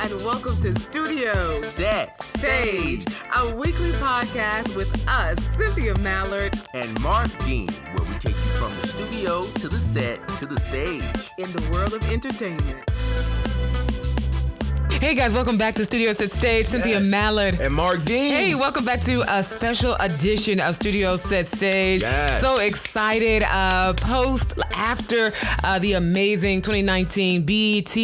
and welcome to Studio Set Stage, a weekly podcast with us, Cynthia Mallard and Mark Dean, where we take you from the studio to the set to the stage in the world of entertainment. Hey guys, welcome back to Studio Set Stage. Cynthia Mallard and Mark Dean. Hey, welcome back to a special edition of Studio Set Stage. Yes. So excited. After the amazing 2019 BET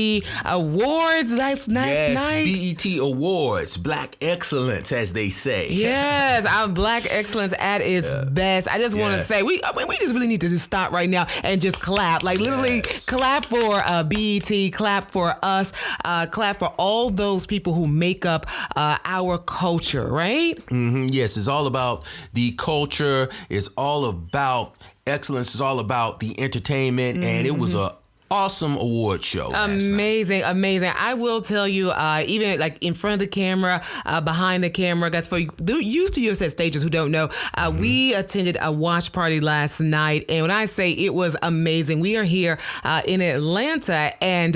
Awards last night. BET Awards, Black Excellence, as they say. Yes, our Black Excellence at its best. I just want to say, we just really need to just stop right now and just clap. Like literally clap for BET, clap for us, clap for all those people who make up our culture, right? Mm-hmm. Yes, it's all about the culture. It's all about excellence. It's all about the entertainment. Mm-hmm. And it was a awesome award show. Amazing. I will tell you, even like in front of the camera, behind the camera, guys, for you Studio Set Stages who don't know, we attended a watch party last night. And when I say it was amazing, we are here in Atlanta and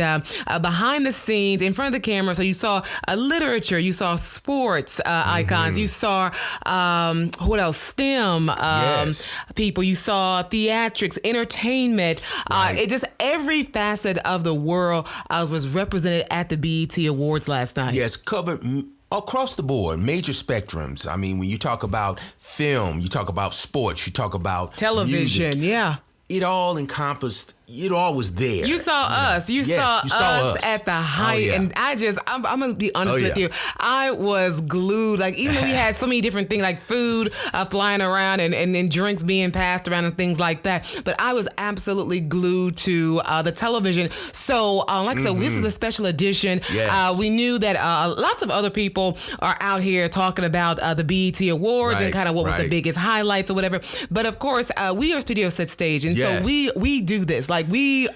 behind the scenes, in front of the camera. So you saw literature, you saw sports icons, you saw, what else? STEM people, you saw theatrics, entertainment, it just every facet of the world was represented at the BET Awards last night. Yes, covered across the board, major spectrums. I mean, when you talk about film, you talk about sports, you talk about television, music, it all encompassed. It all was there. You saw us. You saw us at the height. And I'm going to be honest with you. I was glued. Like, even though we had so many different things, like food flying around and then drinks being passed around and things like that. But I was absolutely glued to the television. So, like I said, this is a special edition. Yes. We knew that lots of other people are out here talking about the BET Awards and kind of what was the biggest highlights or whatever. But, of course, we are Studio Set Stage. And so we do this. Like we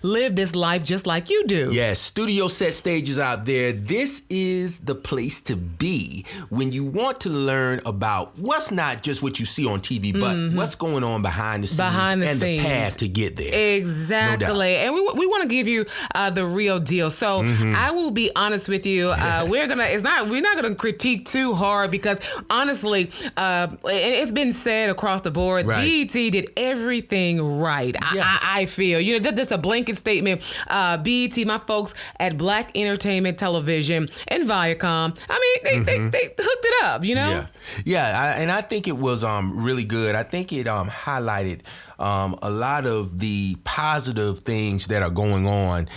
live this life just like you do. Yes, Studio Set Stages out there. This is the place to be when you want to learn about what's not just what you see on TV, but what's going on behind the scenes the path to get there. Exactly. No, and we want to give you the real deal. So I will be honest with you. We're not gonna critique too hard because honestly, it's been said across the board. BET did everything right. I feel, just a blanket statement. BET, my folks at Black Entertainment Television and Viacom, I mean, they hooked it up, and I think it was really good. I think it highlighted a lot of the positive things that are going on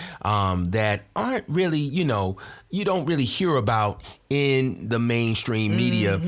that aren't really, you don't really hear about in the mainstream media,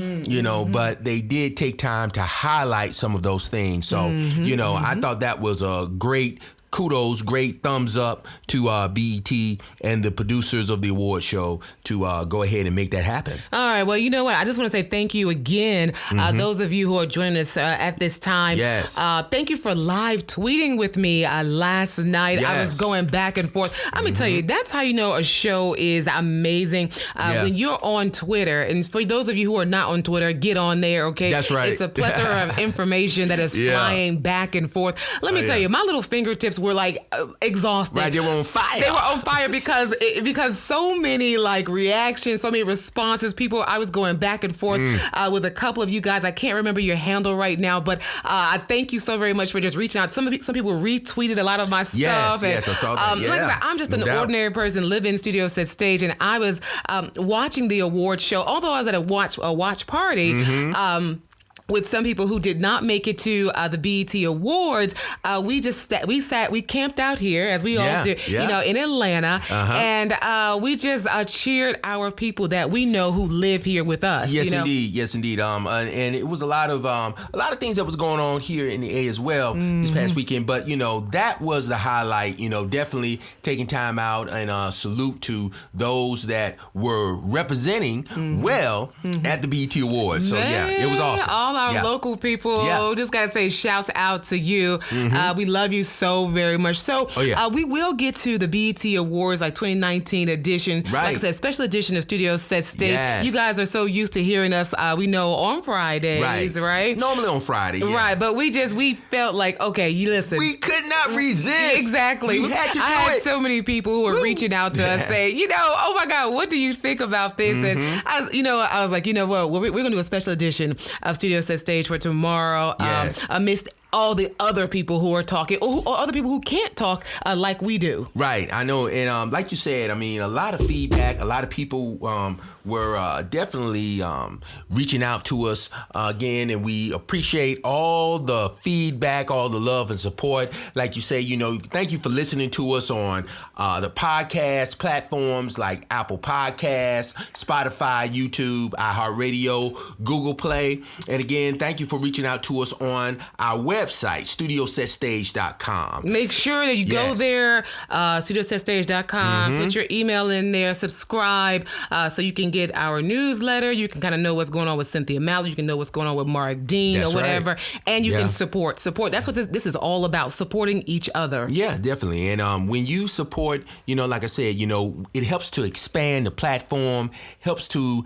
but they did take time to highlight some of those things. So, I thought that was a great kudos, great thumbs up to BET and the producers of the award show to go ahead and make that happen. All right. Well, you know what? I just want to say thank you again, those of you who are joining us at this time. Yes. Thank you for live tweeting with me last night. Yes. I was going back and forth. Let me tell you, that's how you know a show is amazing. When you're on Twitter, and for those of you who are not on Twitter, get on there, okay? That's right. It's a plethora of information that is flying back and forth. Let me tell you, my little fingertips were like exhausted. Right, they were on fire. They were on fire because so many like reactions, so many responses. I was going back and forth with a couple of you guys. I can't remember your handle right now, but I thank you so very much for just reaching out. Some people retweeted a lot of my stuff. Yes, I saw that. Like I said, I'm just an ordinary person living in Studio Set Stage, and I was watching the award show. Although I was at a watch party. With some people who did not make it to the BET Awards, we camped out here as we all do, in Atlanta, and we just cheered our people that we know who live here with us. Yes, indeed. And it was a lot of things that was going on here in the A as well this past weekend. But that was the highlight. Definitely taking time out and salute to those that were representing well at the BET Awards. So it was awesome. all our local people, just got to say shout out to you. We love you so very much. So we will get to the BET Awards, like 2019 edition. Right. Like I said, special edition of Studio Set Stage. Yes. You guys are so used to hearing us, we know, on Fridays, right? Normally on Friday. Yeah. Right, but we felt like, okay, you listen. We could not resist. Exactly. We had to do I had it. so many people who were reaching out to us saying, oh my God, what do you think about this? And I was like, you know what, we're going to do a special edition of Studio Set Stage for tomorrow. Yes. Amidst all the other people who are talking, or other people who can't talk like we do. Right, I know, and like you said, I mean, a lot of feedback, a lot of people were definitely reaching out to us again, and we appreciate all the feedback, all the love and support. Like you say, thank you for listening to us on the podcast platforms like Apple Podcasts, Spotify, YouTube, iHeartRadio, Google Play. And again, thank you for reaching out to us on our website, studiosetstage.com. Make sure that you go there, studiosetstage.com, put your email in there, subscribe, so you can get our newsletter. You can kind of know what's going on with Cynthia Mallard. You can know what's going on with Mark Dean. That's or whatever. Right. And you can support. That's what this is all about, supporting each other. Yeah, definitely. And when you support, like I said, it helps to expand the platform, helps to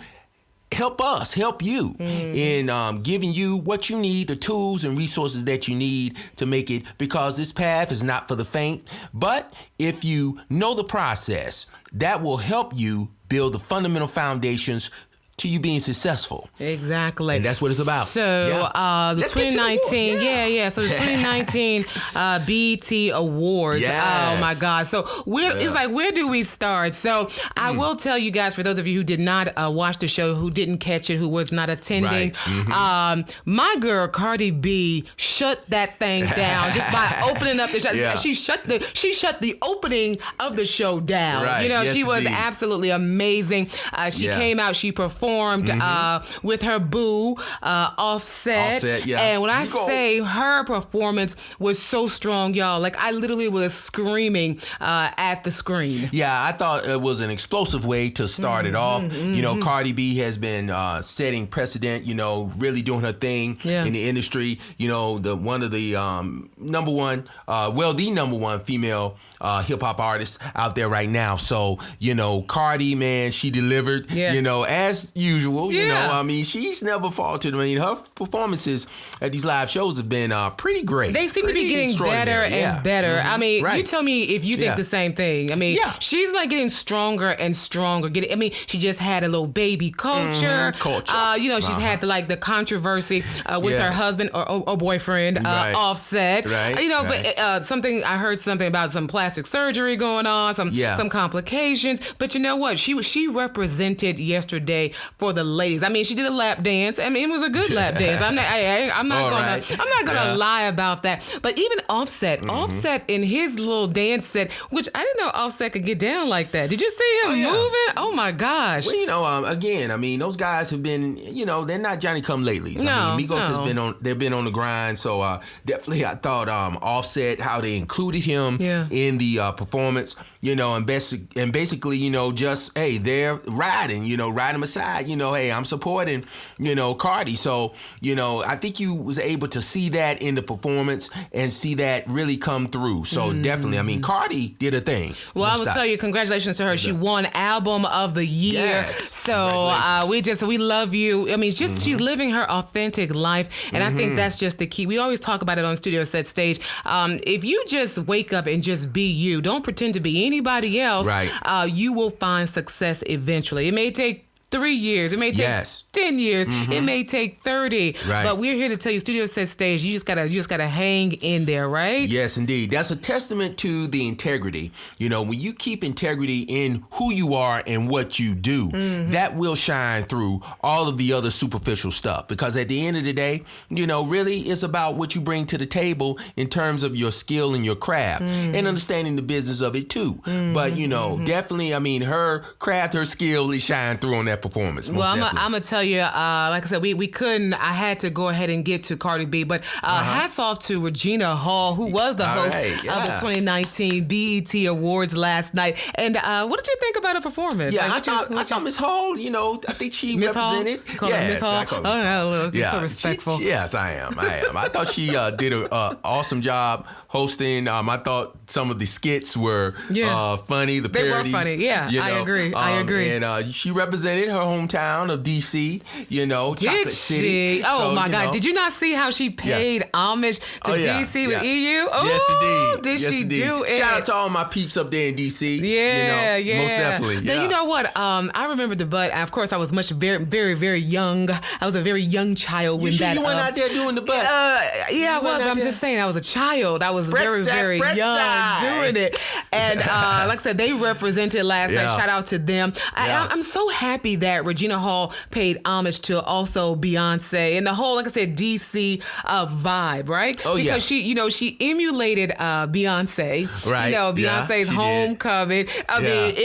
help us, help you in giving you what you need, the tools and resources that you need to make it, because this path is not for the faint. But if you know the process, that will help you build the fundamental foundations to you being successful. Exactly. And that's what it's about. So the 2019, so the 2019 BET Awards. Yes. Oh my God. So it's like, where do we start? So I will tell you guys, for those of you who did not watch the show, who didn't catch it, who was not attending, my girl Cardi B shut that thing down just by opening up the show. Yeah. She shut the opening of the show down. Right. Yes, she was indeed. absolutely amazing. She came out, she performed with her boo, Offset. And when I say her performance was so strong, y'all, like I literally was screaming at the screen. Yeah, I thought it was an explosive way to start it off. Cardi B has been setting precedent, really doing her thing in the industry. The number one female hip hop artist out there right now. So, Cardi, man, she delivered, as usual. She's never faltered. Her performances at these live shows have been pretty great. They seem to be getting better and better. You tell me if you think the same thing. She's like getting stronger and stronger. She just had a little baby Culture. She's had the controversy with her husband or boyfriend, Offset. But something, I heard something about some plastic surgery going on, some complications. But you know what? She represented yesterday for the ladies. She did a lap dance. It was a good lap dance. I'm not gonna lie about that. But even Offset in his little dance set, which I didn't know Offset could get down like that. Did you see him moving? Oh my gosh. Well, again, those guys have been, they're not Johnny come latelys. Migos has been on the grind. So definitely, I thought Offset, how they included him in the performance, and basically, just they're riding him aside. Hey, I'm supporting, Cardi. So, I think you was able to see that in the performance and see that really come through. So definitely, Cardi did a thing. Well, I will tell you, congratulations to her. She won Album of the Year. Yes. So we love you. She's living her authentic life. And I think that's just the key. We always talk about it on Studio Set Stage. If you just wake up and just be you, don't pretend to be anybody else, you will find success eventually. It may take 3 years. It may take 10 years. It may take 30. But we're here to tell you, Studio Set Stage, you just gotta hang in there, right? Yes, indeed. That's a testament to the integrity. When you keep integrity in who you are and what you do, that will shine through all of the other superficial stuff. Because at the end of the day, really it's about what you bring to the table in terms of your skill and your craft and understanding the business of it too. But, definitely, her craft, her skill, it shine through on that that performance. Well, I'm gonna tell you, like I said, we couldn't. I had to go ahead and get to Cardi B, but hats off to Regina Hall, who was the host of the 2019 BET Awards last night. And what did you think about her performance? Yeah, I thought Miss Hall, I think she represented. Miss Hall. You're so respectful. Yes, I am. I thought she did an awesome job hosting. I thought some of the skits were funny. The parodies. They were funny. Yeah, I agree. And she represented her hometown of D.C., Chocolate City. Oh, my God. Did you not see how she paid homage to D.C. with EU? Oh, yes, indeed. Did she do it? Shout out to all my peeps up there in D.C. Yeah. Most definitely. Now, you know what? I remember but of course, I was very, very, very young. I was a very young child when that. You went out there doing the butt? Yeah, I was. I'm just saying, I was a child. I was very, very young doing it. And like I said, they represented last night. Shout out to them. I'm so happy that Regina Hall paid homage to also Beyonce and the whole, like I said, DC vibe, right? Oh, because she emulated Beyonce. Right. Beyonce's Homecoming. I mean,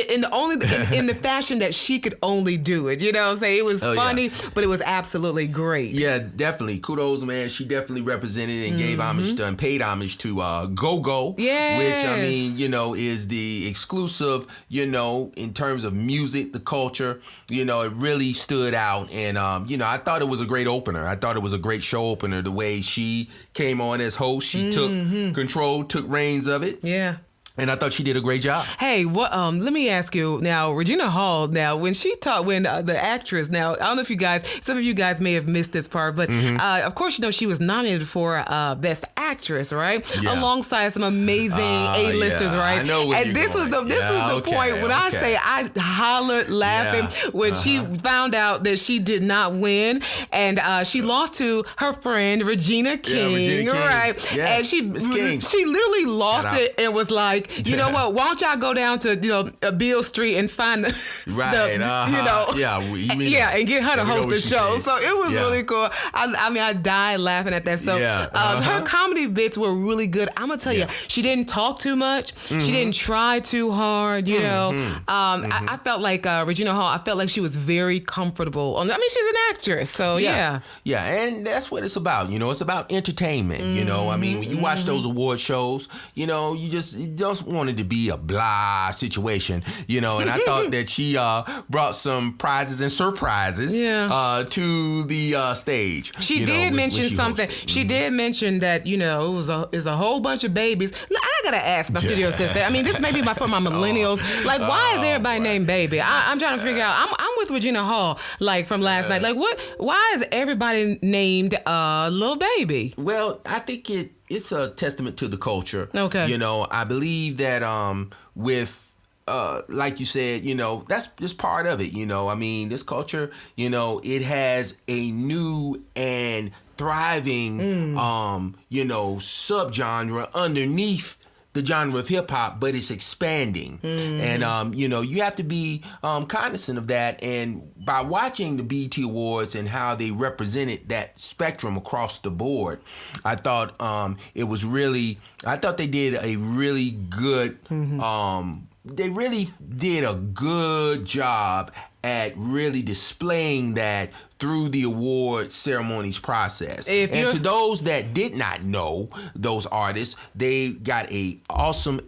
in the fashion that she could only do it. What I'm saying? It was funny, but it was absolutely great. Yeah, definitely. Kudos, man. She definitely represented and gave homage to and paid homage to Go-Go. Yes. Which, I mean, is the exclusive, in terms of music, the culture, it really stood out. And, I thought it was a great opener. I thought it was a great show opener, the way she came on as host. She took control, took reins of it. Yeah. And I thought she did a great job. Hey, what? Let me ask you now, Regina Hall. Now, when she taught, the actress. Now, I don't know if some of you guys may have missed this part, but of course, she was nominated for Best Actress, right? Yeah. Alongside some amazing A-listers, right? I know where and this going. was the point when I say I hollered laughing when she found out that she did not win, and she lost to her friend Regina King, right? Yeah. And she literally lost it and was like, you know what? Why don't y'all go down to Beale Street and find and get her to host the show. So it was really cool. I died laughing at that. So her comedy bits were really good. I'm gonna tell you, she didn't talk too much. She didn't try too hard. I felt like Regina Hall. I felt like she was very comfortable. I mean, she's an actress, so yeah, and that's what it's about. It's about entertainment. I mean, when you watch those award shows, you don't want it to be a blah situation, and I thought that she brought some prizes and surprises to the stage. She did mention something. She did mention that it was a whole bunch of babies. Now, I gotta ask my studio sister. I mean, this may be for my millennials. Like, why is everybody named Baby? I'm trying to figure out. I'm with Regina Hall, like from last night. Like, what? Why is everybody named Little Baby? Well, I think it's a testament to the culture. Okay. I believe that with like you said, that's just part of it. I mean, this culture, it has a new and thriving subgenre underneath the genre of hip hop, but it's expanding. And, you have to be cognizant of that. And by watching the BET Awards and how they represented that spectrum across the board, I thought they did a really good, they really did a good job at really displaying that through the award ceremonies process. And to those that did not know those artists, they got a awesome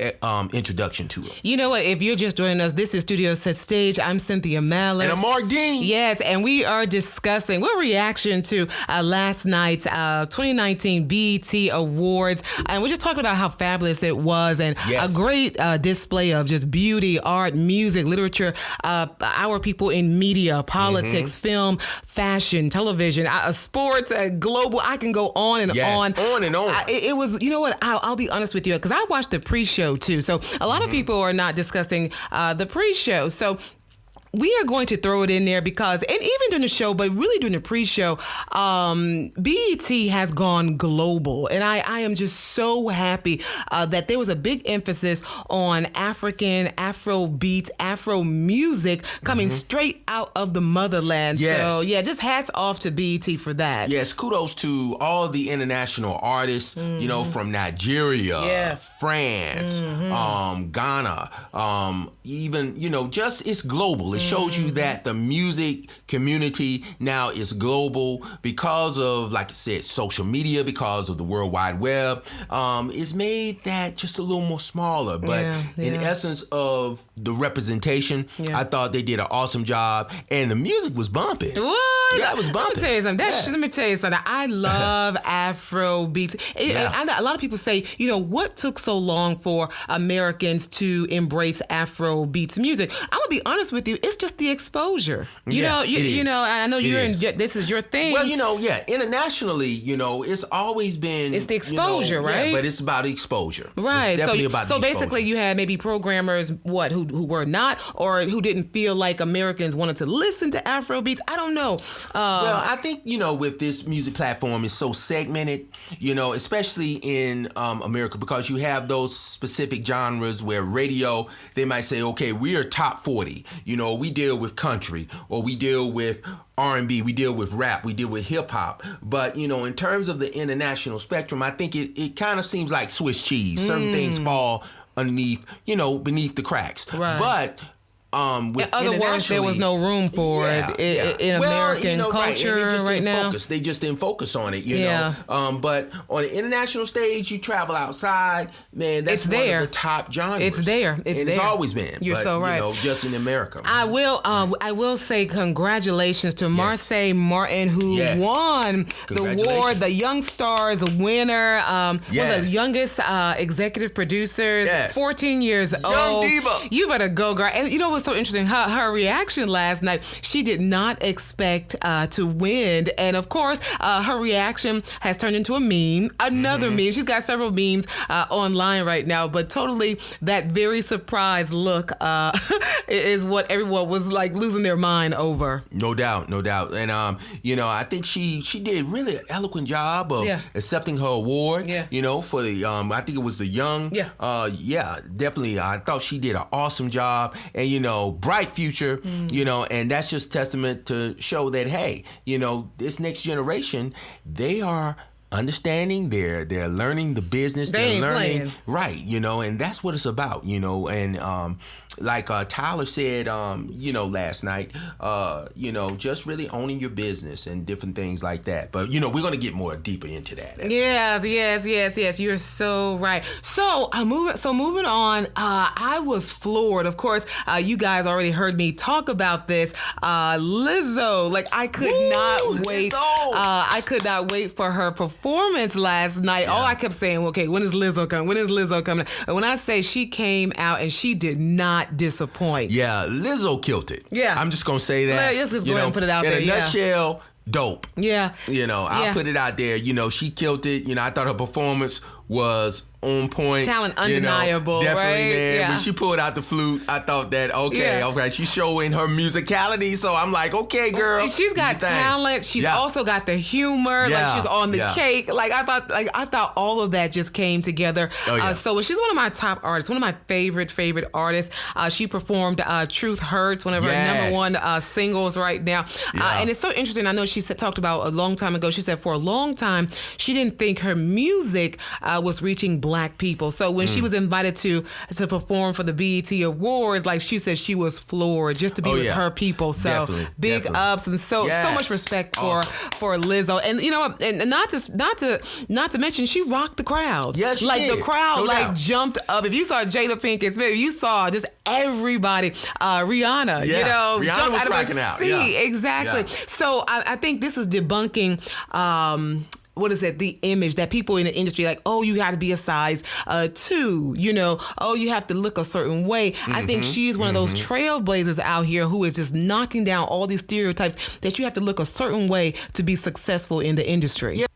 introduction to them. You know what? If you're just joining us, this is Studio Set Stage. I'm Cynthia Mallard. And I'm Mark Dean. Yes, and we are discussing what reaction to last night's 2019 BET Awards. And we're just talking about how fabulous it was and a great display of just beauty, art, music, literature, our people in media, politics, film, fashion, television, sports, global. I can go on and on. On and on. It was, you know what? I'll be honest with you, because I watched the pre-show too. So a lot of people are not discussing the pre-show. So we are going to throw it in there because, and even during the show, but really during the pre-show, BET has gone global. And I am just so happy that there was a big emphasis on African, Afro beats, Afro music coming straight out of the motherland. Yes. So yeah, just hats off to BET for that. Yes, kudos to all the international artists, from Nigeria, France, Ghana, even, just it's global. It shows you that the music community now is global because of, like I said, social media, because of the World Wide Web. It's made that just a little more smaller. But in essence of the representation, I thought they did an awesome job. And the music was bumping. What? Yeah, it was bumping. Let me tell you something. Let me tell you something. I love Afro beats. I know a lot of people say, what took so long for Americans to embrace Afro beats music? I'm gonna be honest with you. It's just the exposure. I know this is your thing. Well, internationally, it's always been. It's the exposure, right? Yeah, but it's about exposure. Right. It's definitely about so the basically, exposure. you had maybe programmers who were not, or who didn't feel like Americans wanted to listen to Afro beats. I don't know. Well, I think with this music platform, it's so segmented. Especially in America, because you have those specific genres where radio, they might say, okay, we are top 40. We deal with country, or we deal with R&B, we deal with rap, we deal with hip hop. But, in terms of the international spectrum, I think it kind of seems like Swiss cheese. Certain things fall underneath, beneath the cracks. Right. But in other words, there was no room for it in American culture right now. They just didn't focus on it, Yeah. But on the international stage, you travel outside, man, that's one of the top genres. It's there. It's always been. You're so right. Just in America. I will say congratulations to Marsai Martin, who won the award, the Young Stars winner, one of the youngest executive producers, 14 years old. Young diva. You better go, girl. And you know what's so interesting? Her reaction last night, she did not expect to win. And of course, her reaction has turned into a meme, another meme. She's got several memes online right now, but totally that very surprised look is what everyone was like losing their mind over. No doubt. And, I think she did really an eloquent job of accepting her award, for the, I think it was the young. Definitely. I thought she did an awesome job. And, bright future, and that's just testament to show that, hey, this next generation, they are understanding, they're learning the business, they're learning, right, and that's what it's about, and like Tyler said, last night, just really owning your business and different things like that. But, we're going to get more deeper into that. Yes. You're so right. So moving on, I was floored. Of course, you guys already heard me talk about this. Lizzo, like I could not wait. I could not wait for her performance last night. Yeah. All I kept saying, okay, when is Lizzo coming? When is Lizzo coming? And when I say she came out and she did not disappoint. Yeah, Lizzo killed it. Yeah. I'm just going to say that. Let's just go ahead and put it out there. In a nutshell, dope. Yeah. I'll put it out there. She killed it. I thought her performance was on point. Talent undeniable, definitely, right? man. Yeah. When she pulled out the flute, I thought that, okay, she's showing her musicality. So I'm like, okay, girl. She's got talent. She's also got the humor. Like she's on the cake. Like I thought all of that just came together. So she's one of my top artists, one of my favorite artists. She performed Truth Hurts, one of her number one singles right now. And it's so interesting. I know she talked about a long time ago. She said for a long time, she didn't think her music was reaching Black people. So when she was invited to perform for the BET Awards, like she said, she was floored just to be with her people. So big ups and so much respect for Lizzo. And and not to mention she rocked the crowd. Yes, she like did. The crowd No doubt. jumped up. If you saw Jada Pinkett Smith, you saw just everybody. Rihanna, Rihanna jumped was out of her rocking seat. out. Yeah. Exactly. Yeah. So I think this is debunking. What is it? The image that people in the industry like, oh, you got to be a size 2, oh, you have to look a certain way. I think she's one of those trailblazers out here who is just knocking down all these stereotypes that you have to look a certain way to be successful in the industry.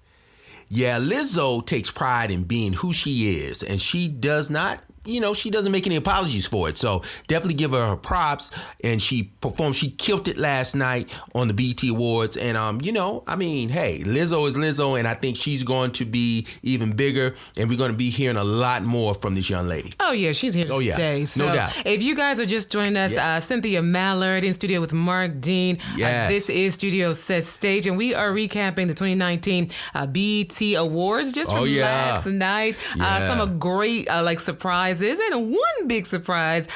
Yeah, Lizzo takes pride in being who she is, and she does not, she doesn't make any apologies for it. So definitely give her props. And she performed, she killed it last night on the BET Awards. And, hey, Lizzo is Lizzo, and I think she's going to be even bigger. And we're going to be hearing a lot more from this young lady. Oh, yeah, she's here to stay. So no doubt. If you guys are just joining us, Cynthia Mallard in studio with Mark Dean. This is Studio Set Stage, and we are recapping the 2019 BET Awards just from last night. Some great, surprise surprises, and one big surprise,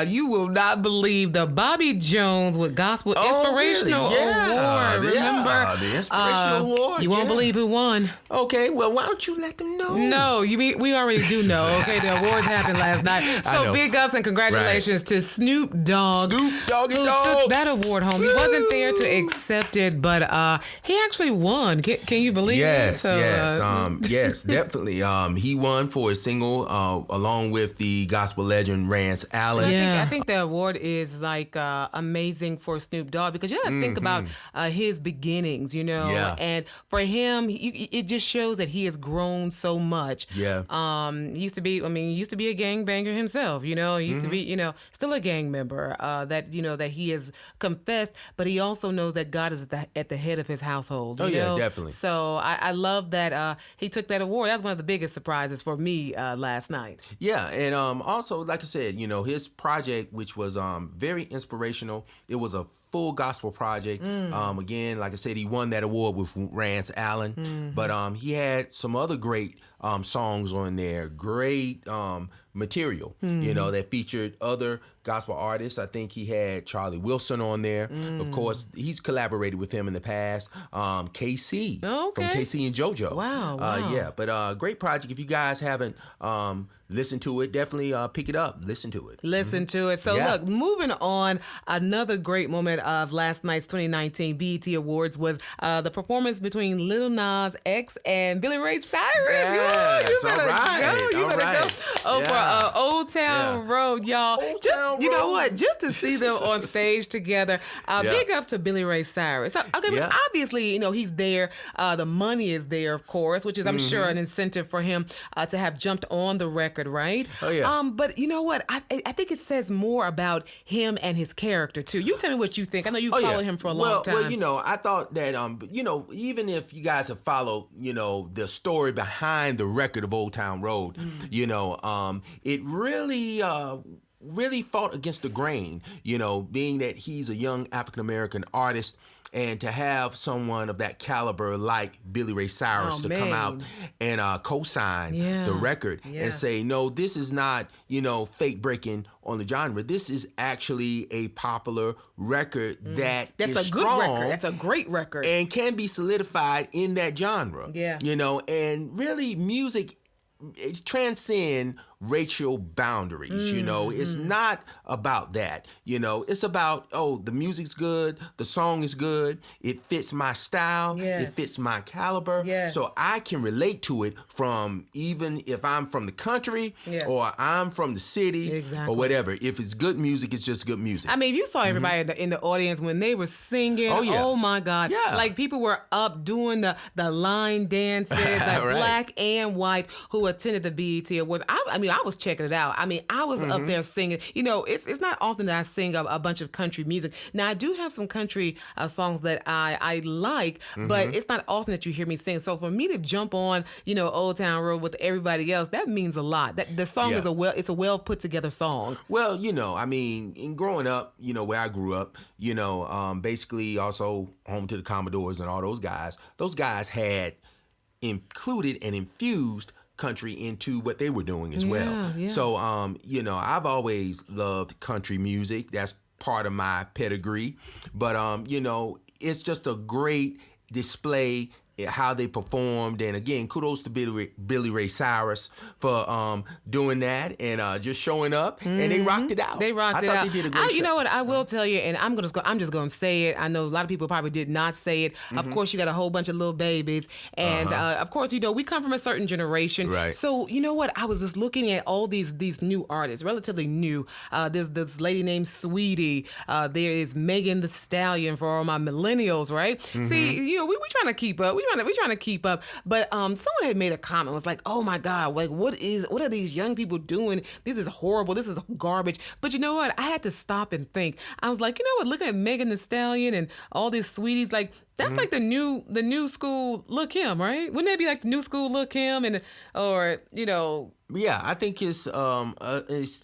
you will not believe the Bobby Jones with Gospel Inspirational Award. Remember? The Inspirational Award. You won't believe who won. Okay, well, why don't you let them know? No, we already do know. Okay, the awards happened last night. So big ups and congratulations to Snoop Dogg. Snoop Doggy who Dogg took that award home. He wasn't there to accept it, but he actually won. Can you believe it? Yes, definitely. He won for a single along with the gospel legend Rance Allen. I think the award is like amazing for Snoop Dogg because you got to think about his beginnings, and for him, it just shows that he has grown so much. Yeah. He used to be a gangbanger himself. He used to be, still a gang member. That he has confessed, but he also knows that God is at the head of his household. Yeah, definitely. So I love that he took that award. That's one of the biggest surprises for me last night. Yeah, and also, like I said, his project, which was very inspirational. It was a full gospel project. Again, like I said, he won that award with Rance Allen, but he had some other great songs on there. Great material, that featured other gospel artists. I think he had Charlie Wilson on there. Of course, he's collaborated with him in the past. KC from KC and JoJo. Wow. Yeah, but great project. If you guys haven't listened to it, definitely pick it up. Listen to it. Listen to it. So look, moving on, another great moment of last night's 2019 BET Awards was the performance between Lil Nas X and Billy Ray Cyrus. Yes, You better go. You better go. For Old Town Road, y'all. You know what? Just to see them on stage together. Big ups to Billy Ray Cyrus. Obviously, he's there. The money is there, of course, which is, I'm sure, an incentive for him to have jumped on the record, right? Oh, yeah. But you know what? I think it says more about him and his character, too. You tell me what you think. I know you followed him for a long time. Well, I thought that, even if you guys have followed, the story behind the record of Old Town Road, it really fought against the grain, being that he's a young African-American artist, and to have someone of that caliber like Billy Ray Cyrus come out and co-sign the record and say, no, this is not, fake breaking on the genre. This is actually a popular record that's a good record. That's a great record. And can be solidified in that genre. Yeah. And really music, it transcends racial boundaries. It's not about that. It's about, the music's good, the song is good, it fits my style, it fits my caliber. So I can relate to it from, even if I'm from the country or I'm from the city or whatever. If it's good music, it's just good music. I mean, you saw everybody in the audience when they were singing. Oh my God. Yeah. Like people were up doing the line dances, like black and white, who attended the BET Awards. I was checking it out. I was up there singing. It's not often that I sing a bunch of country music. Now, I do have some country songs that I like, but it's not often that you hear me sing. So for me to jump on, Old Town Road with everybody else, that means a lot. That the song is a well put together song. Well, in growing up, where I grew up, basically also home to the Commodores and all those guys had included and infused country into what they were doing as well. Yeah. So, I've always loved country music. That's part of my pedigree. But, it's just a great display how they performed, and again, kudos to Billy Ray Cyrus for doing that and just showing up, and they rocked it out. They rocked it out. They did a great show. You know what? I will tell you, and I'm just going to say it. I know a lot of people probably did not say it. Of course, you got a whole bunch of little babies, and of course, we come from a certain generation. Right. So you know what? I was just looking at all these new artists, relatively new. There's this lady named Sweetie. There is Megan Thee Stallion for all my millennials, right? See, we trying to keep up. We trying to keep up, but someone had made a comment, was like, "Oh my God, like what are these young people doing? This is horrible. This is garbage." But you know what? I had to stop and think. I was like, you know what? Looking at Megan Thee Stallion and all these sweeties, like That's like the new school Lil' Kim, right? Wouldn't that be like the new school Lil' Kim or Yeah, I think it's an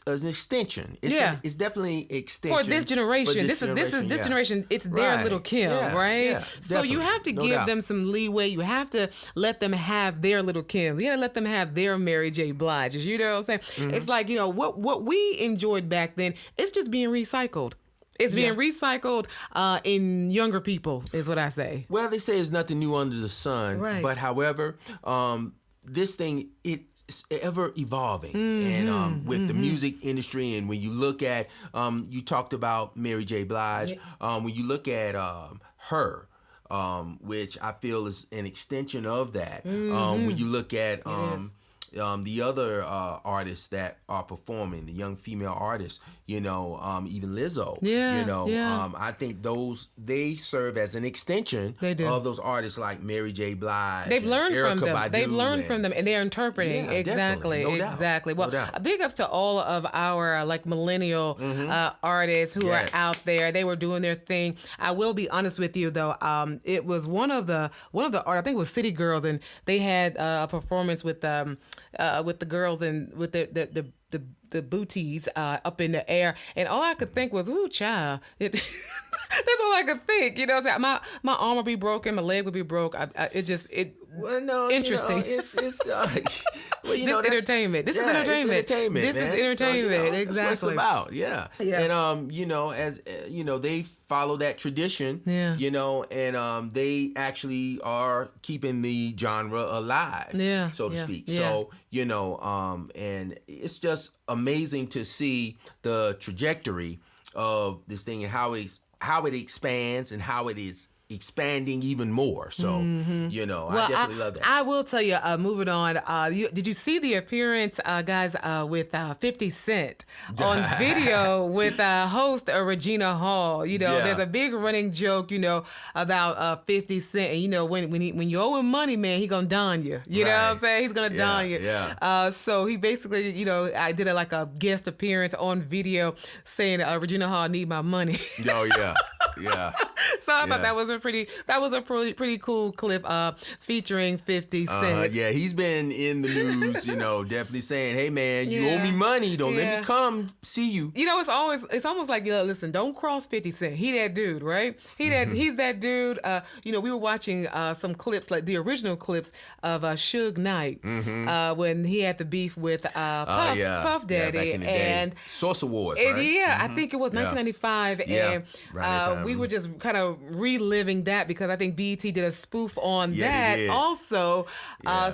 extension. It's definitely extension for this generation. This generation. It's their Little Kim, right? Yeah, so you have to give them some leeway. You have to let them have their Little Kim. You got to let them have their Mary J. Blige's. You know what I'm saying? Mm-hmm. It's like what we enjoyed back then. It's just being recycled. It's being recycled in younger people, is what I say. Well, they say there's nothing new under the sun. Right. But however, this thing it's ever evolving, and with the music industry, and when you look at, you talked about Mary J. Blige. When you look at her, which I feel is an extension of that. When you look at the other artists that are performing, the young female artists, even Lizzo, I think they serve as an extension of those artists like Mary J. Blige. They've learned from them. Badu, They've learned from them, and they're interpreting exactly. Well, big ups to all of our millennial artists who are out there. They were doing their thing. I will be honest with you though. It was one of the artists, I think it was City Girls, and they had a performance with the girls and with the booties up in the air, and all I could think was, "Ooh, child." That's all I could think. My arm would be broken, my leg would be broke. Interesting. It's this entertainment. This is entertainment. This is entertainment. Exactly. That's what it's about. Yeah. And they follow that tradition. Yeah. And they actually are keeping the genre alive. Yeah. So to speak. Yeah. So and it's just amazing to see the trajectory of this thing and how it expands and how it is expanding even more. So, I definitely love that. I will tell you, moving on, did you see the appearance, guys, with 50 Cent on video with host Regina Hall? There's a big running joke, about 50 Cent. And, when you owe him money, man, he gonna don you. You know what I'm saying? He's gonna don you. Yeah. So he basically, I did a guest appearance on video saying Regina Hall need my money. Oh, yeah. Yeah. So I thought that was a pretty cool clip featuring 50 Cent. Yeah, he's been in the news, definitely saying, "Hey man, you owe me money. Don't let me come see you." It's almost like, listen, don't cross 50 Cent. He that dude, right? He's that dude. We were watching some clips, like the original clips of Suge Knight when he had the beef with Puff Daddy, back in the and day. Source Awards, right? I think it was 1995, and we were just kind of reliving that because I think BET did a spoof on that also.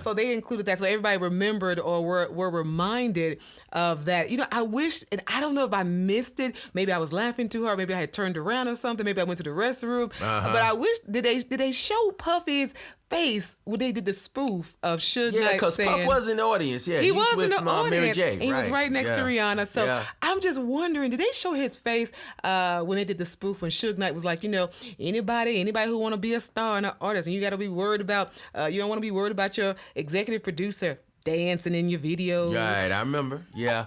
So they included that, so everybody remembered or were reminded of that. I wish, and I don't know if I missed it. Maybe I was laughing too hard. Maybe I had turned around or something. Maybe I went to the restroom. But I wish did they show Puffy's face when they did the spoof of Suge Knight? Yeah, because Puff was in the audience. Yeah, he was with in the audience. Mary J. And he was right next to Rihanna. So I'm just wondering, did they show his face when they did the spoof when Suge Knight was like, anybody who want to be a star and an artist, and you got to be worried about, you don't want to be worried about your executive producer dancing in your videos. Right, I remember. Yeah.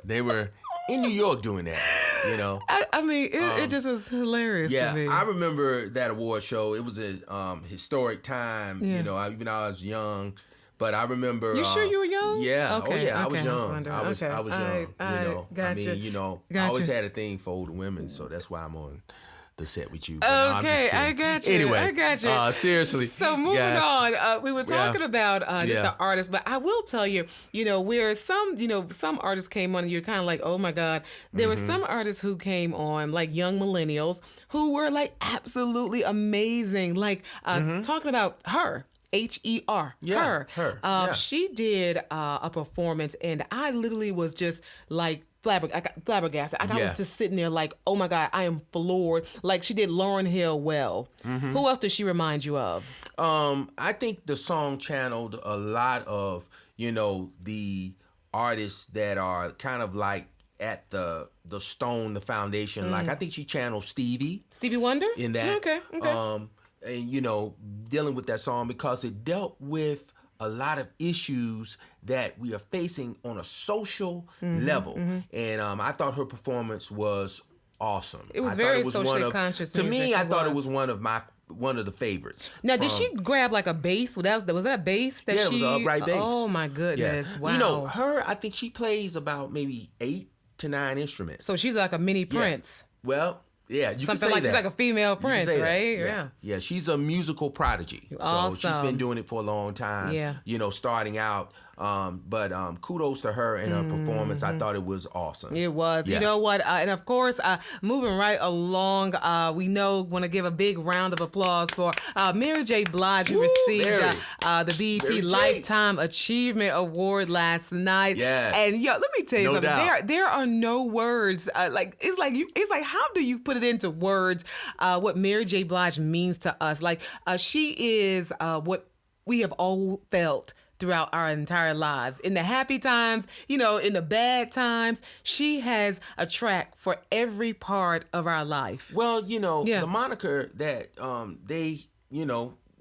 They were in New York doing that. It just was hilarious to me. I remember that award show. It was a historic time. Even though I was young, but I remember. You sure you were young? Yeah. Okay. I was young. I was young. Gotcha. I always had a thing for older women, so that's why I'm on the set with you. I got you. Anyway, I got you. Seriously. So moving on, we were talking about just the artists, but I will tell you, where some artists came on and you're kind of like, oh my God. There were some artists who came on, like young millennials, who were like absolutely amazing. Like talking about her. H-E-R. Her. She did a performance, and I literally was just like flabbergasted. I was just sitting there like, oh my God, I am floored. Like, she did Lauryn Hill well. Who else does she remind you of? I think the song channeled a lot of, the artists that are kind of like at the stone, the foundation. Like, I think she channeled Stevie Wonder in that. Okay. And dealing with that song because it dealt with a lot of issues that we are facing on a social level. And I thought her performance was awesome. It was I very thought it was socially one of, conscious To music. me, I It thought it was. was one of the favorites. Now, did she grab like a bass? Was that a bass that Yeah, she? it was an upright bass. Oh my goodness! Yeah. Wow. You know, I think she plays about maybe 8 to 9 instruments. So she's like a mini Prince. Well, yeah, you can Something say like that. she's like a female You can Prince, say that. right? Yeah. Yeah, she's a musical prodigy. So she's Awesome. been doing it for a long time. Yeah. You know, starting out. But kudos to her and her performance. I thought it was awesome. It was. Yeah. You know what? And of course, moving right along, we want to give a big round of applause for Mary J. Blige, who received the BET Mary J. Lifetime Achievement Award last night. Yes. And let me tell you No something. doubt. There are no words. It's like how do you put it into words? What Mary J. Blige means to us? Like she is what we have all felt throughout our entire lives. In the happy times, in the bad times, she has a track for every part of our life. Well, the moniker that they,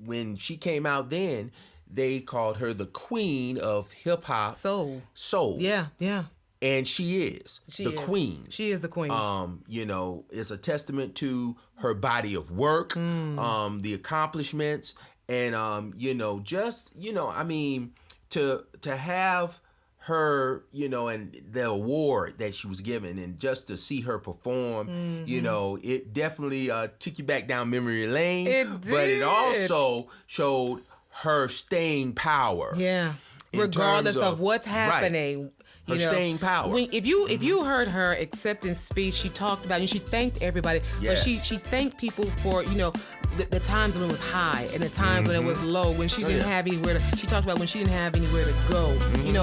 when she came out then, they called her the queen of hip hop. Soul. Yeah. Yeah. And she is the queen. She is the queen. It's a testament to her body of work, the accomplishments, and to have her, and the award that she was given, and just to see her perform, it definitely took you back down memory lane. It did. But it also showed her staying power. Yeah. In Regardless terms of what's happening. Right. Her staying power. If you heard her acceptance speech, she talked about, she thanked everybody, but she thanked people for the times when it was high and the times when it was low, when she didn't have anywhere to. She talked about when she didn't have anywhere to go,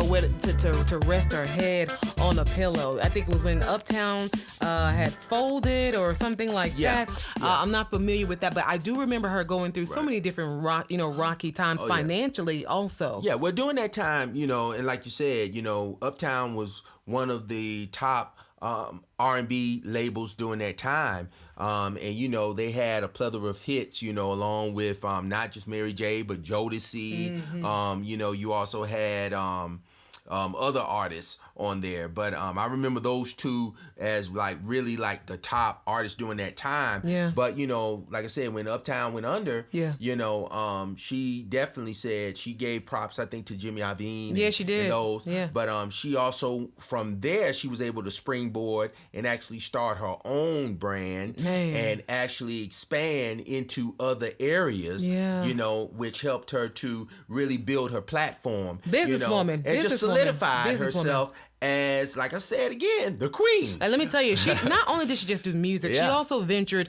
where to rest her head on a pillow. I think it was when Uptown had folded or something like that. I'm not familiar with that, but I do remember her going through so many different rocky times financially also. Yeah, well, during that time, and like you said, Uptown was one of the top R&B labels during that time. And they had a plethora of hits, along with not just Mary J, but Jodeci. You also had other artists on there, but I remember those two as really the top artists during that time. Yeah. But like I said, when Uptown went under, she definitely said she gave props, I think, to Jimmy Iovine. Yeah, she did. And those. Yeah. But she also, from there, she was able to springboard and actually start her own brand and actually expand into other areas. Which helped her to really build her platform. Businesswoman. And just solidified herself as, like I said again, the queen. And let me tell you, she not only did she just do music, she also ventured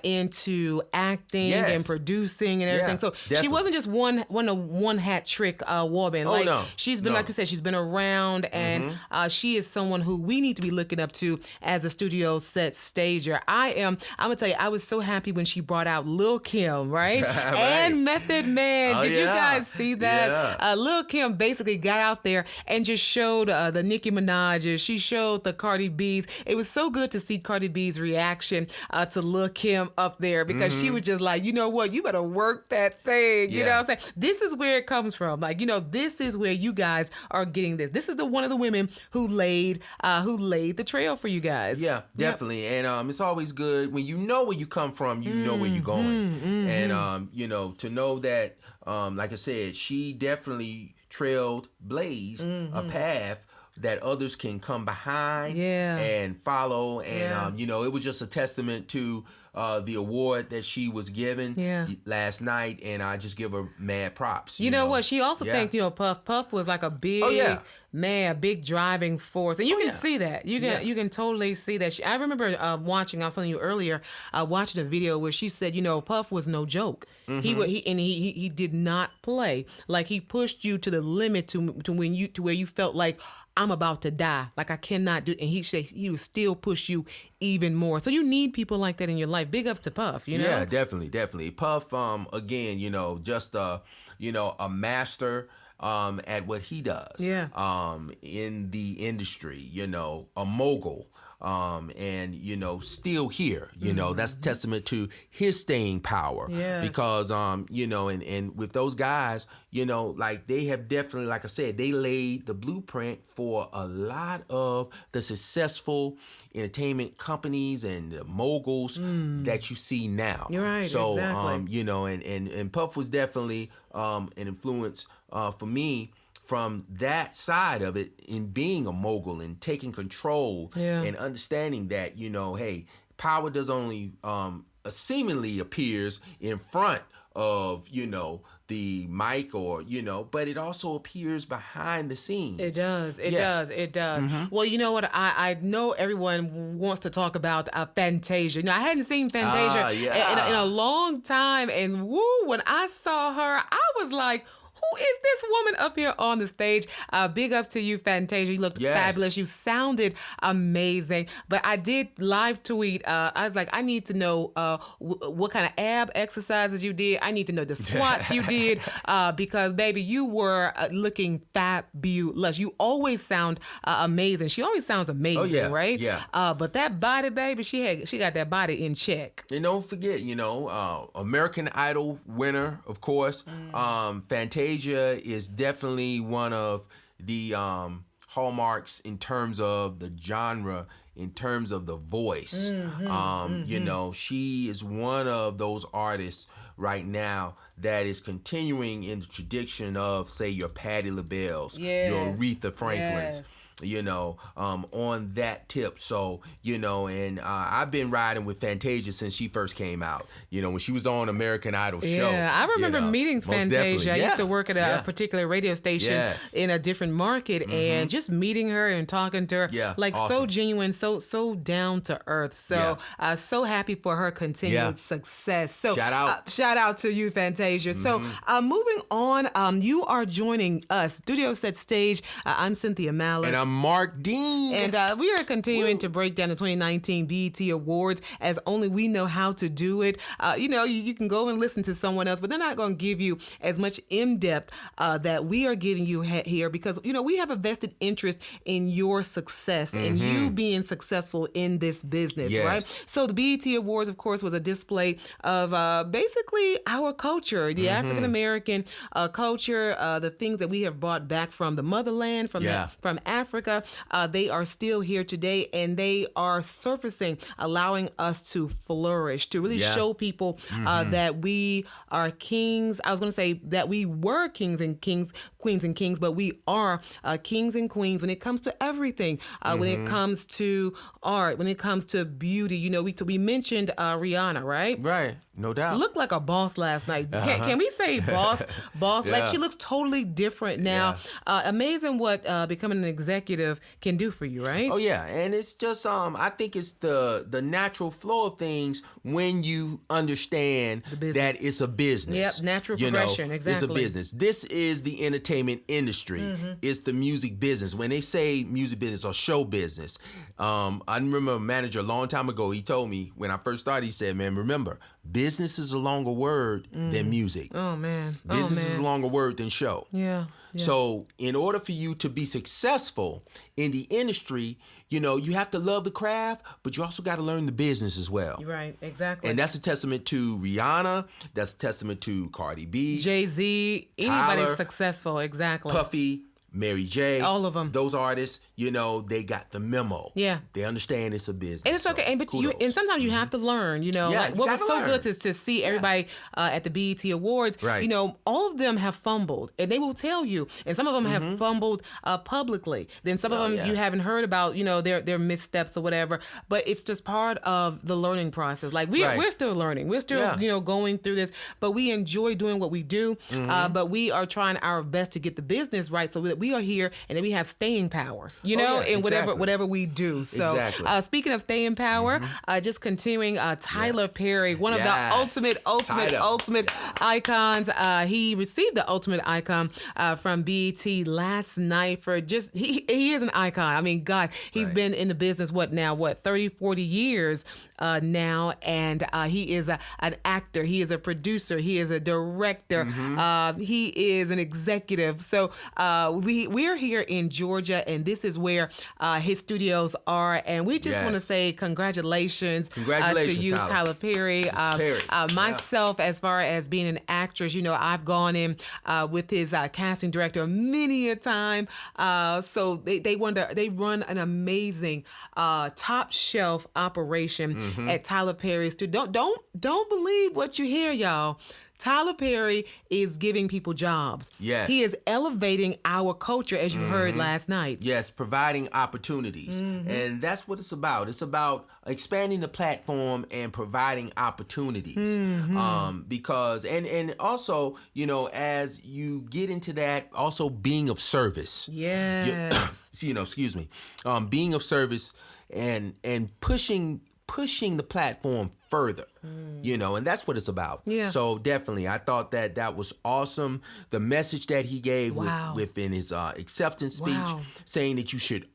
into acting and producing and everything. So she wasn't just one hat trick woman. She's been, like you said, she's been around, and she is someone who we need to be looking up to as a studio set stager. I'm gonna tell you, I was so happy when she brought out Lil' Kim, right? And Method Man. Did you guys see that? Lil' Kim basically got out there and just showed the Nicki Minaj's. She showed the Cardi B's. It was so good to see Cardi B's reaction to Lil' Kim up there, because she was just like, you know what, you better work that thing. You know what I'm saying? This is where it comes from. This is where you guys are getting this. This is one of the women who laid the trail for you guys. Yeah, definitely. And it's always good when you know where you come from, you know where you're going. And to know that, like I said, she definitely blazed a path that others can come behind and follow. And, it was just a testament to the award that she was given last night. And I just give her mad props. You know what? She also thanked, Puff. Puff was like a big a big driving force. And you can see that. You can totally see that. I remember watching, I was telling you earlier, watching a video where she said, Puff was no joke. He did not play. Like, he pushed you to the limit to where you felt like, I'm about to die. Like, I cannot do. And he said he would still push you even more. So you need people like that in your life. Big ups to Puff. Yeah, definitely. Puff, again, just a master at what he does. In the industry, a mogul. and still here. That's a testament to his staying power. Yes. Because and with those guys, like they have definitely, like I said, they laid the blueprint for a lot of the successful entertainment companies and the moguls that you see now. You're right. So exactly. and Puff was definitely an influence for me from that side of it, in being a mogul and taking control and understanding that, hey, power does only seemingly appears in front of, the mic or, but it also appears behind the scenes. It does. It does. Mm-hmm. Well, you know what? I know everyone wants to talk about Fantasia. I hadn't seen Fantasia in a long time. And when I saw her, I was like, who is this woman up here on the stage? Big ups to you, Fantasia. You looked fabulous. You sounded amazing. But I did live tweet. I was like, I need to know what kind of ab exercises you did. I need to know the squats you did because, baby, you were looking fabulous. You always sound amazing. She always sounds amazing, right? Yeah. But that body, baby, she got that body in check. And don't forget, American Idol winner, of course. Fantasia is definitely one of the hallmarks in terms of the genre, in terms of the voice. She is one of those artists right now that is continuing in the tradition of, say, your Patti LaBelle's, your Aretha Franklin's. On that tip. So, and I've been riding with Fantasia since she first came out, when she was on American Idol show. Yeah, I remember meeting Fantasia. I used to work at a particular radio station in a different market, and just meeting her and talking to her, awesome. So genuine, so down to earth. So, so happy for her continued success. So, shout out to you, Fantasia. So, moving on, you are joining us, Studio Set Stage. I'm Cynthia Mallard. And I'm Mark Dean. And we are continuing to break down the 2019 BET Awards as only we know how to do it. You can go and listen to someone else, but they're not going to give you as much in-depth that we are giving you here because, we have a vested interest in your success and you being successful in this business, right? So the BET Awards, of course, was a display of basically our culture, the African-American culture, the things that we have brought back from the motherland, from Africa. They are still here today, and they are surfacing, allowing us to flourish, to really show people that we are kings. I was going to say that we were queens and kings, but we are kings and queens when it comes to everything. When it comes to art, when it comes to beauty, we mentioned Rihanna, right? Right. No doubt. Looked like a boss last night. Can we say boss? Like she looks totally different now. Amazing what becoming an executive can do for you, right? Oh yeah, and it's just I think it's the natural flow of things when you understand that it's a business. Yep, natural progression. Exactly. It's a business. This is the entertainment industry. It's the music business. When they say music business or show business, I remember a manager a long time ago. He told me when I first started. He said, "Man, remember, business is a longer word than music. Oh man, business is a longer word than show. Yeah. So in order for you to be successful in the industry, you have to love the craft, but you also got to learn the business as well. Right, exactly. And that's a testament to Rihanna. That's a testament to Cardi B, Jay-Z, anybody successful, exactly. Puffy, Mary J. All of them. Those artists, they got the memo. Yeah. They understand it's a business. And it's okay. And sometimes you have to learn, like what was so good to see everybody at the BET Awards, right. All of them have fumbled and they will tell you. And some of them have fumbled publicly. Then some of them you haven't heard about, their missteps or whatever. But it's just part of the learning process. Like we're still learning. We're still, going through this. But we enjoy doing what we do. But we are trying our best to get the business right so that we are here and that we have staying power, in whatever we do. So speaking of staying power, just continuing, Tyler Perry, one of the ultimate icons. He received the ultimate icon from BET last night for just, he is an icon. I mean, God, he's been in the business, 30, 40 years now, and he is an actor, he is a producer, he is a director, he is an executive. So we're here in Georgia, and this is is where his studios are. And we just want to say congratulations to you, Tyler Perry. Myself, as far as being an actress, I've gone in with his casting director many a time. So they run an amazing top shelf operation at Tyler Perry's studio. Don't believe what you hear, y'all. Tyler Perry is giving people jobs. Yes. He is elevating our culture, as you heard last night. Yes, providing opportunities. And that's what it's about. It's about expanding the platform and providing opportunities. Because, and also, as you get into that, also being of service. Yes. Excuse me. Being of service and pushing the platform further, and that's what it's about. Yeah. So definitely, I thought that was awesome. The message that he gave within his acceptance speech, saying that you should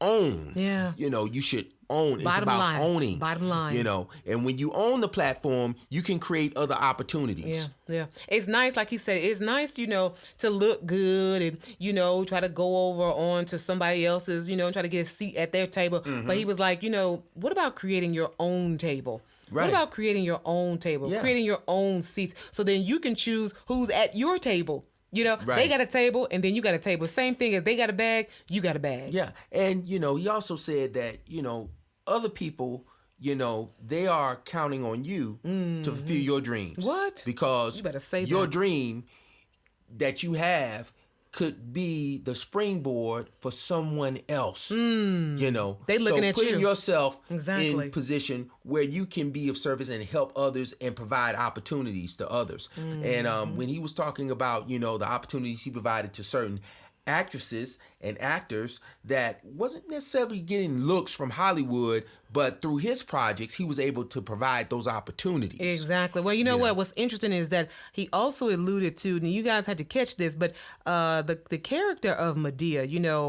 own. Yeah. You should own. It's Bottom about line. owning. Bottom line. And when you own the platform, you can create other opportunities. Yeah. It's nice, like he said, it's nice, to look good and, try to go over on to somebody else's, and try to get a seat at their table. But he was like, what about creating your own table? Right. What about creating your own table, creating your own seats, so then you can choose who's at your table? They got a table and then you got a table. Same thing as they got a bag, you got a bag. Yeah. And, he also said that, other people, they are counting on you to fulfill your dreams. What? Because you better say your that. dream that you have could be the springboard for someone else. They looking so at putting you. yourself Exactly. in position where you can be of service and help others and provide opportunities to others. And when he was talking about, the opportunities he provided to certain actresses and actors that wasn't necessarily getting looks from Hollywood, but through his projects, he was able to provide those opportunities. Exactly. Well, you know what? What's interesting is that he also alluded to, and you guys had to catch this, but the character of Medea,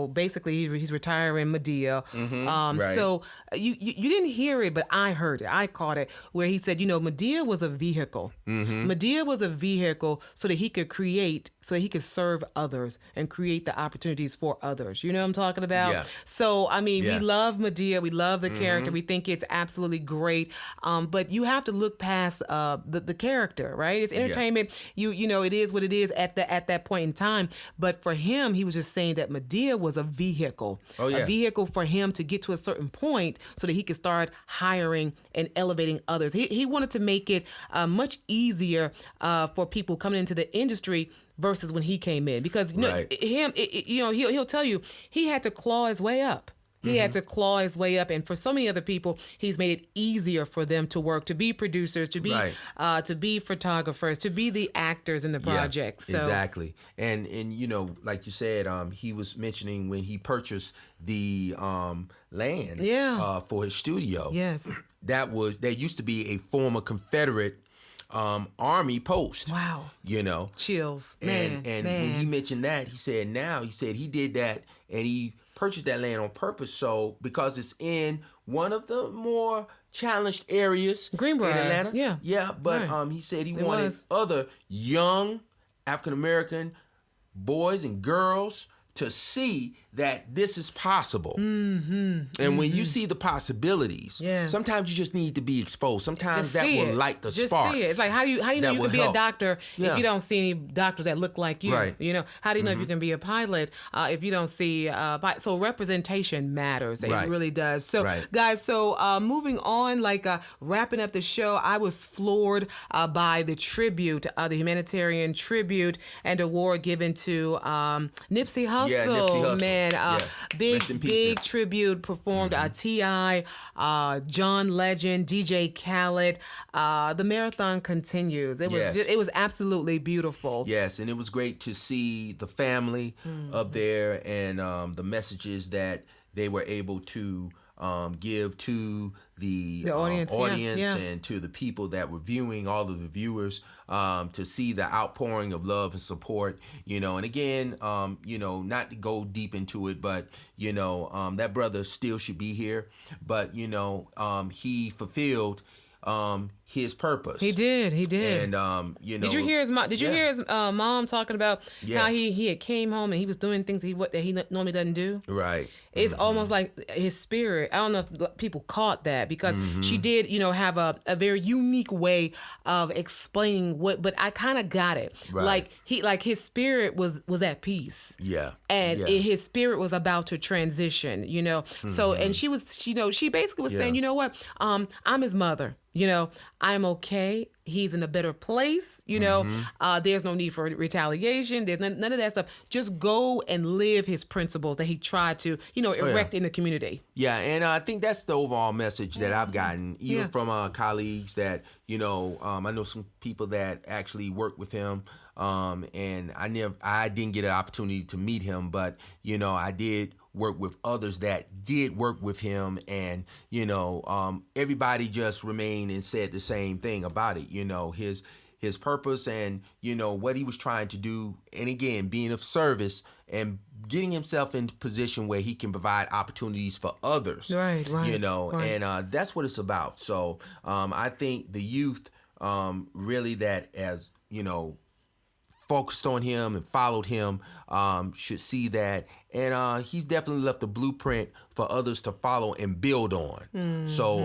basically he's retiring Medea. Right. So you didn't hear it, but I heard it. I caught it, where he said, Medea was a vehicle. Medea was a vehicle so that he could create, so that he could serve others and create the opportunities for others. You know what I'm talking about? Yeah. So, we love Medea. We love the character. We think it's absolutely great. But you have to look past the character, right? It's entertainment. It is what it is at that point in time. But for him, he was just saying that Medea was a vehicle. A vehicle for him to get to a certain point so that he could start hiring and elevating others. He wanted to make it much easier for people coming into the industry versus when he came in, because he'll tell you he had to claw his way up. He had to claw his way up, and for so many other people, he's made it easier for them to work, to be producers, to be photographers, to be the actors in the project. Yeah, exactly. And like you said, he was mentioning when he purchased the land for his studio. Yes, there used to be a former Confederate army post. Wow. Chills. And when he mentioned that, he said he did that and he purchased that land on purpose, so because it's in one of the more challenged areas Greenbrier, in Atlanta. But right. He said he wanted other young African American boys and girls to see that this is possible. And when you see the possibilities, sometimes you just need to be exposed. Sometimes that will light the spark. See it. It's like, how do you know you can be a doctor if you don't see any doctors that look like you? Right. How do you know if you can be a pilot if you don't see so representation matters. It really does. So guys, moving on, wrapping up the show, I was floored by the tribute, the humanitarian tribute and award given to Nipsey Hussle. Yeah, Nipsey Hussle. Man, big tribute performed. T.I., John Legend, DJ Khaled. The marathon continues. It was absolutely beautiful. Yes, and it was great to see the family up there and the messages that they were able to give to the audience and to the people that were viewing, all of the viewers, to see the outpouring of love and support, and again, not to go deep into it, but, that brother still should be here, but, he fulfilled his purpose. He did. And Did you hear his mom? Did you hear his mom talking about how Yes. he had came home and he was doing things that he normally doesn't do? Right. It's almost like his spirit. I don't know if people caught that because she did, have a very unique way of explaining but I kind of got it. Right. Like his spirit was at peace. Yeah. And Yeah. his spirit was about to transition, So, and she was, she basically was saying, you know what? I'm his mother. I'm okay. He's in a better place. There's no need for retaliation. There's none of that stuff. Just go and live his principles that he tried to, erect in the community. Yeah, and I think that's the overall message that I've gotten, even Yeah. from colleagues that, I know some people that actually work with him, and I didn't get an opportunity to meet him, but, I did work with others that did work with him, and, everybody just remained and said the same thing about it, his purpose and, what he was trying to do. And again, being of service and getting himself in a position where he can provide opportunities for others. Right. And that's what it's about. So I think the youth really that as, focused on him and followed him should see that. And he's definitely left a blueprint for others to follow and build on. So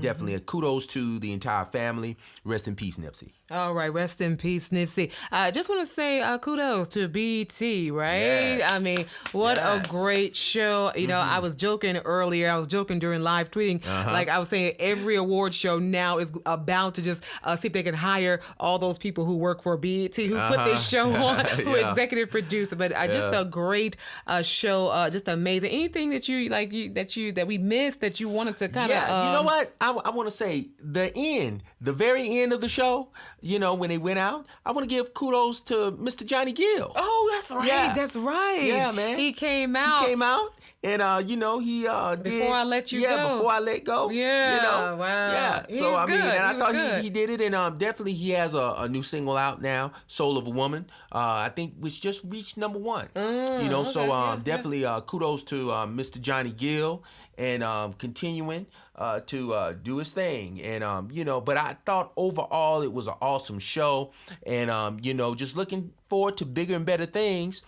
definitely a kudos to the entire family. Rest in peace, Nipsey. All right. Rest in peace, Nipsey. I just want to say kudos to BET, right? Yes. I mean, what Yes. a great show. I was joking earlier. I was joking during live tweeting. Like I was saying, every award show now is about to just see if they can hire all those people who work for BET, who put this show on, who executive producer. But just a great show, just amazing. Anything that you like, that we missed that you wanted to kind of? Yeah, you know what? I want to say the very end of the show. When they went out, I want to give kudos to Mr. Johnny Gill. Oh, that's right. Yeah. That's right. Yeah, man. He came out. And he did Before I Let You Go. Yeah, Before I Let Go. Yeah, wow. Yeah. He So was I mean, good. and I He was thought good. he did it, and definitely he has a new single out now, "Soul of a Woman." I think which just reached number 1. So definitely kudos to Mr. Johnny Gill and continuing to do his thing, and but I thought overall it was an awesome show, and just looking forward to bigger and better things.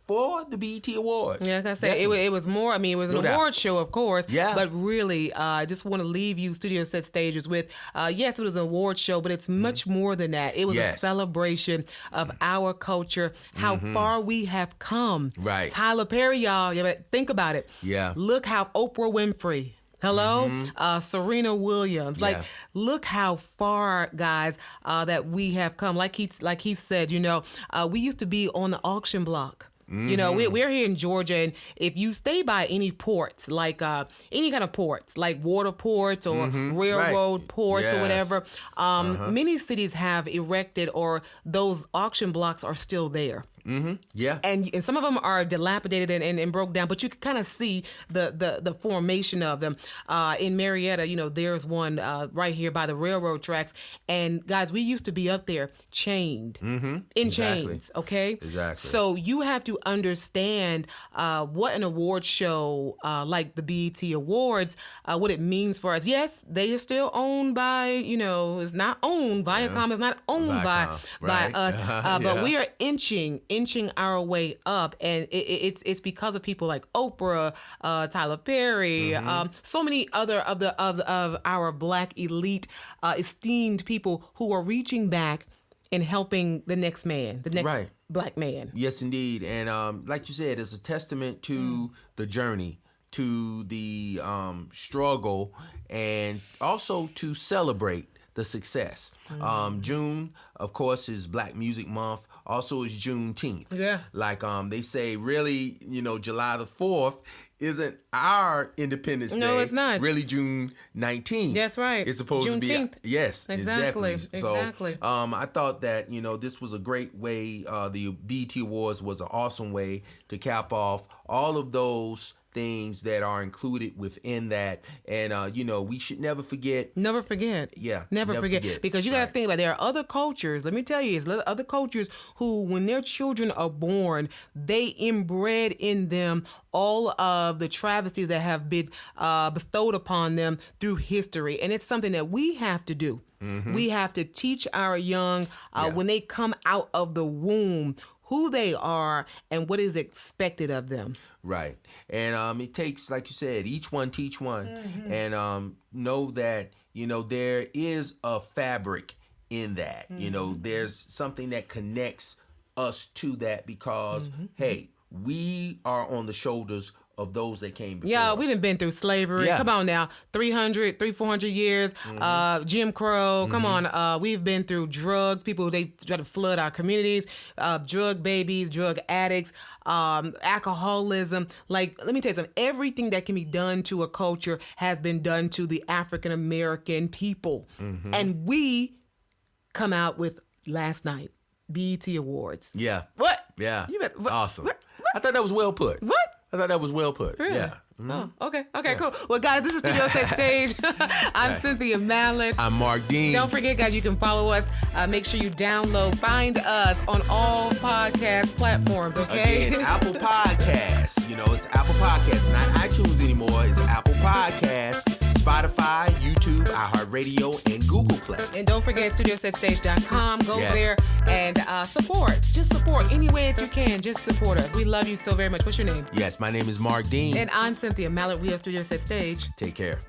For the BET Awards. Yeah, like I said, it was more. I mean, it was an award show, of course. Yeah. But really, I just want to leave you, Studio Set Stagers, with yes, it was an award show, but it's much more than that. It was a celebration of our culture, how far we have come. Right. Tyler Perry, y'all. Yeah, but think about it. Yeah. Look how Oprah Winfrey. Hello, Serena Williams. Like, look how far, guys, that we have come. Like he said, we used to be on the auction block. We're here in Georgia, and if you stay by any ports, like any kind of ports, like water ports or railroad ports or whatever, many cities have erected, or those auction blocks are still there. Yeah. And some of them are dilapidated and broke down, but you can kind of see the formation of them. In Marietta, there's one right here by the railroad tracks. And guys, we used to be up there chained, in chains, okay? Exactly. So you have to understand what an award show like the BET Awards, what it means for us. Yes, they are still owned by, it's not owned, Viacom is not owned by us, but we are inching our way up, and it's because of people like Oprah, Tyler Perry, so many other of our Black elite esteemed people who are reaching back and helping the next man, the next Black man. Yes, indeed. And like you said, it's a testament to the journey, to the struggle, and also to celebrate the success. June, of course, is Black Music Month. Also is Juneteenth. Yeah. Like they say, really, July the 4th isn't our Independence Day. No, it's not. Really, June 19th. That's right. It's supposed Juneteenth. to be. Yes, Exactly. Exactly. So, Exactly. I thought that this was a great way. The BET Awards was an awesome way to cap off all of those things that are included within that. And, we should never forget. Never forget. Yeah. Never forget. Because you got to think about it. There are other cultures. Let me tell you, it's other cultures who, when their children are born, they inbred in them all of the travesties that have been bestowed upon them through history. And it's something that we have to do. Mm-hmm. We have to teach our young when they come out of the womb who they are and what is expected of them. Right. And it takes, like you said, each one teach one. Mm-hmm. And know that, there is a fabric in that. Mm-hmm. There's something that connects us to that because, hey, we are on the shoulders of those that came before us. We done been through slavery. Yeah. Come on now. 400 years. Jim Crow. Come on. We've been through drugs. People, they try to flood our communities. Drug babies, drug addicts, alcoholism. Like, let me tell you something. Everything that can be done to a culture has been done to the African American people. Mm-hmm. And we come out with last night, BET Awards. Yeah. What? Yeah. What? Awesome. What? I thought that was well put. What? I thought that was well put. Really? Yeah. Mm-hmm. Oh, okay, yeah. Cool. Well, guys, this is Studio Set Stage. I'm Cynthia Mallard. I'm Mark Dean. Don't forget, guys, you can follow us. Make sure you find us on all podcast platforms, okay? Again, Apple Podcasts. It's Apple Podcasts, not iTunes anymore. It's Apple Podcasts, Spotify, YouTube, iHeartRadio, and Google Play. And don't forget, StudioSetStage.com. Go there and support. Just support any way that you can. Just support us. We love you so very much. What's your name? Yes, my name is Mark Dean. And I'm Cynthia Mallard. We are Studio Set Stage. Take care.